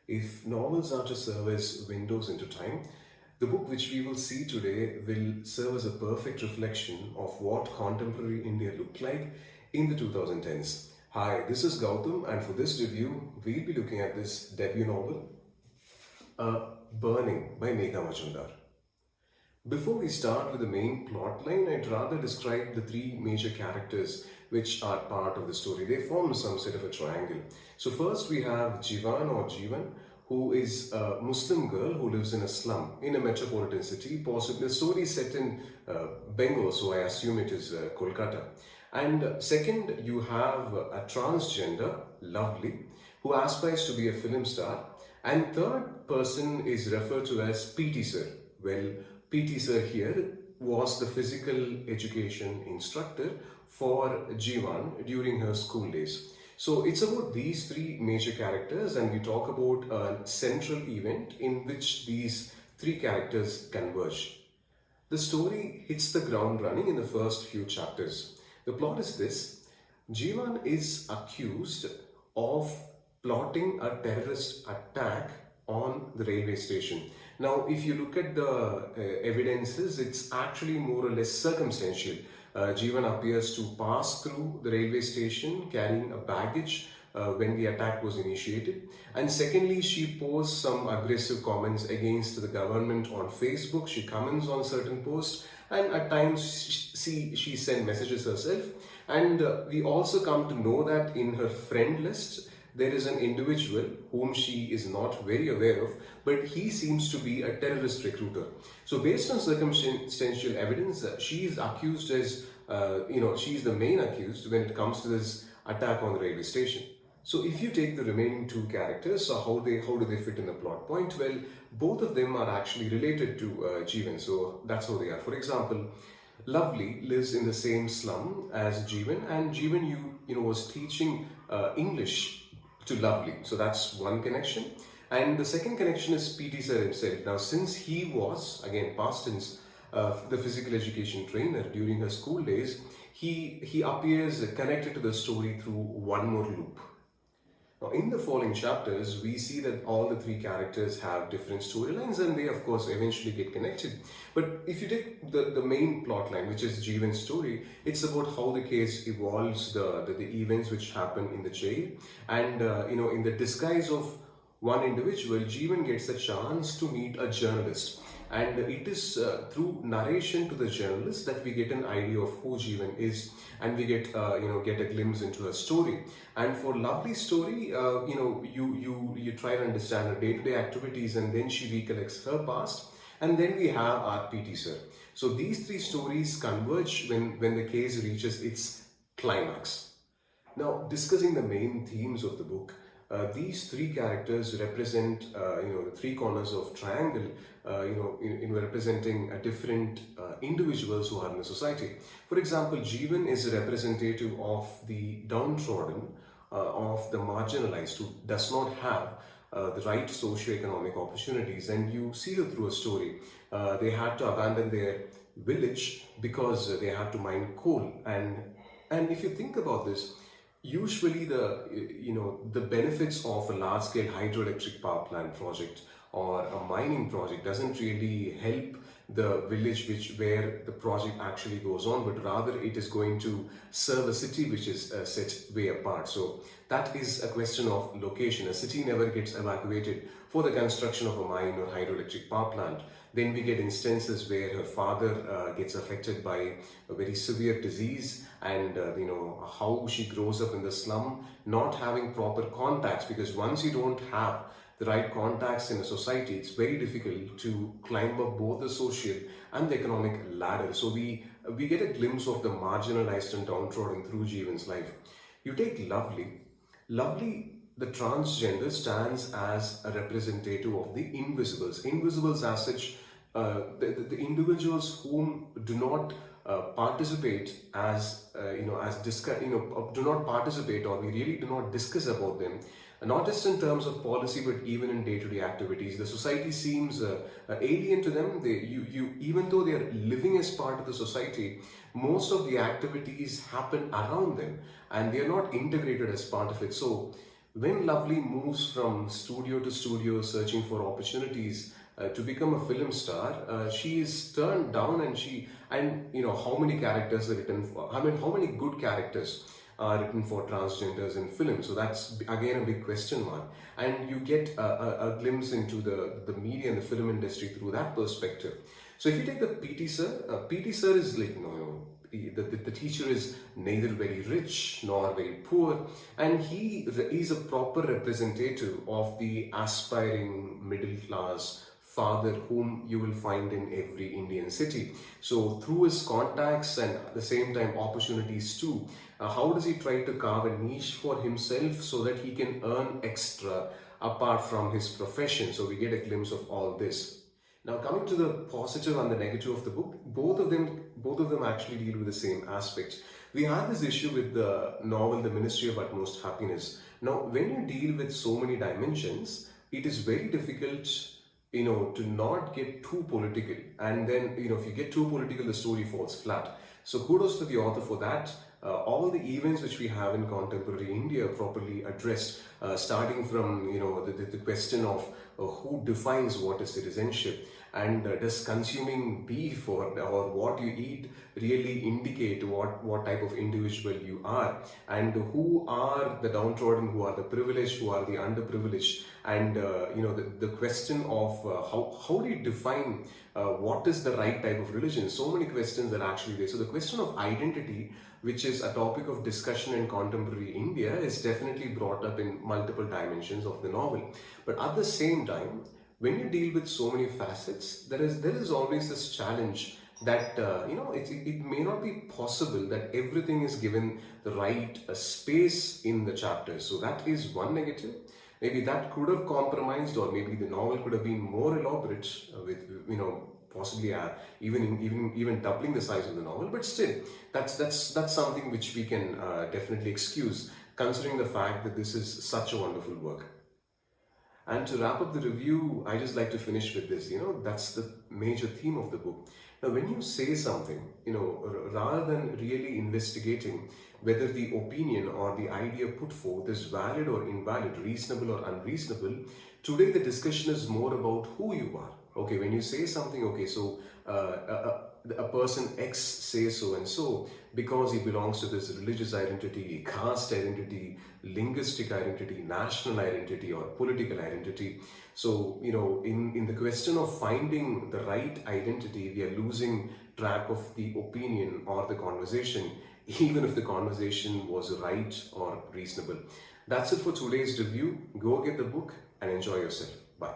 If novels are to serve as windows into time, the book which we will see today will serve as a perfect reflection of what contemporary India looked like in the 2010s. Hi, this is Gautam, and for this review, we'll be looking at this debut novel, Burning by Megha Majumdar. Before we start with the main plotline, I'd rather describe the three major characters which are part of the story. They form some sort of a triangle. So first we have Jivan or Jivan, who is a Muslim girl who lives in a slum in a metropolitan city. Possibly the story is set in Bengal, so I assume it is Kolkata. And second, you have a transgender, Lovely, who aspires to be a film star. And third person is referred to as PT Sir. Well, PT Sir here was the physical education instructor for Jivan during her school days. So it's about these three major characters, and we talk about a central event in which these three characters converge. The story hits the ground running in the first few chapters. The plot is this: Jivan is accused of plotting a terrorist attack on the railway station. Now, if you look at the evidences, it's actually more or less circumstantial. Jivan appears to pass through the railway station carrying a baggage when the attack was initiated. And secondly, she posts some aggressive comments against the government on Facebook. She comments on certain posts, and at times she sends messages herself. And we also come to know that in her friend list, there is an individual whom she is not very aware of, but he seems to be a terrorist recruiter. So, based on circumstantial evidence, she is accused as, she is the main accused when it comes to this attack on the railway station. So, if you take the remaining two characters, so how do they fit in the plot point? Well, both of them are actually related to Jeevan, so that's how they are. For example, Lovely lives in the same slum as Jeevan, and Jeevan, was teaching English to Lovely. So that's one connection. And the second connection is PT Sir himself. Now, since he was, again, past tense, the physical education trainer during her school days, he appears connected to the story through one more loop. Now, in the following chapters, we see that all the three characters have different storylines and they, of course, eventually get connected. But if you take the main plot line, which is Jeevan's story, it's about how the case evolves, the events which happen in the jail. And, in the disguise of one individual, Jeevan gets a chance to meet a journalist. And it is through narration to the journalist that we get an idea of who Jeevan is, and we get a glimpse into her story. And for Lovely's story, you try to understand her day-to-day activities, and then she recollects her past, and then we have our PT Sir. So these three stories converge when the case reaches its climax. Now, discussing the main themes of the book, these three characters represent, the three corners of triangle, in representing different individuals who are in the society. For example, Jeevan is a representative of the downtrodden, of the marginalized who does not have the right socio-economic opportunities, and you see her through a story. They had to abandon their village because they had to mine coal, and if you think about this, usually the benefits of a large-scale hydroelectric power plant project or a mining project doesn't really help the village where the project actually goes on, but rather it is going to serve a city which is set way apart. So that is a question of location. A city never gets evacuated for the construction of a mine or hydroelectric power plant. Then we get instances where her father gets affected by a very severe disease, and how she grows up in the slum, not having proper contacts, because once you don't have the right contacts in a society, it's very difficult to climb up both the social and the economic ladder. So we get a glimpse of the marginalized and downtrodden through Jeevan's life. You take Lovely, the transgender, stands as a representative of the invisibles. Invisibles as such, the individuals whom do not participate do not participate, or we really do not discuss about them, not just in terms of policy but even in day-to-day activities. The society seems alien to them. Even though they are living as part of the society, most of the activities happen around them and they are not integrated as part of it. So When Lovely moves from studio to studio searching for opportunities to become a film star, she is turned down, and how many characters are written for? I mean, how many good characters are written for transgenders in film? So that's again a big question mark, and you get a glimpse into the media and the film industry through that perspective. So if you take the PT sir, PT sir is like the teacher is neither very rich nor very poor, and he's a proper representative of the aspiring middle class father whom you will find in every Indian city. So through his contacts and at the same time opportunities too, how does he try to carve a niche for himself so that he can earn extra apart from his profession? So we get a glimpse of all this. Now, coming to the positive and the negative of the book, both of them actually deal with the same aspects. We had this issue with the novel The Ministry of Utmost Happiness. Now, when you deal with so many dimensions, it is very difficult, to not get too political. And then, if you get too political, the story falls flat. So kudos to the author for that. All the events which we have in contemporary India are properly addressed, starting from the question of who defines what is citizenship, and does consuming beef or what you eat really indicate what type of individual you are, and who are the downtrodden, who are the privileged, who are the underprivileged, and the question of how do you define what is the right type of religion. So many questions are actually there. So the question of identity, which is a topic of discussion in contemporary India, is definitely brought up in multiple dimensions of the novel. But at the same time, when you deal with so many facets, there is always this challenge that it may not be possible that everything is given the right space in the chapters. So that is one negative. Maybe that could have compromised, or maybe the novel could have been more elaborate with possibly even doubling the size of the novel. But still, that's something which we can definitely excuse, considering the fact that this is such a wonderful work. And to wrap up the review, I just like to finish with this. That's the major theme of the book. Now, when you say something, rather than really investigating whether the opinion or the idea put forth is valid or invalid, reasonable or unreasonable, today the discussion is more about who you are. Okay, when you say something, okay, so a person X says so and so because he belongs to this religious identity, caste identity, linguistic identity, national identity, or political identity. So, in the question of finding the right identity, we are losing track of the opinion or the conversation, even if the conversation was right or reasonable. That's it for today's review. Go get the book and enjoy yourself. Bye.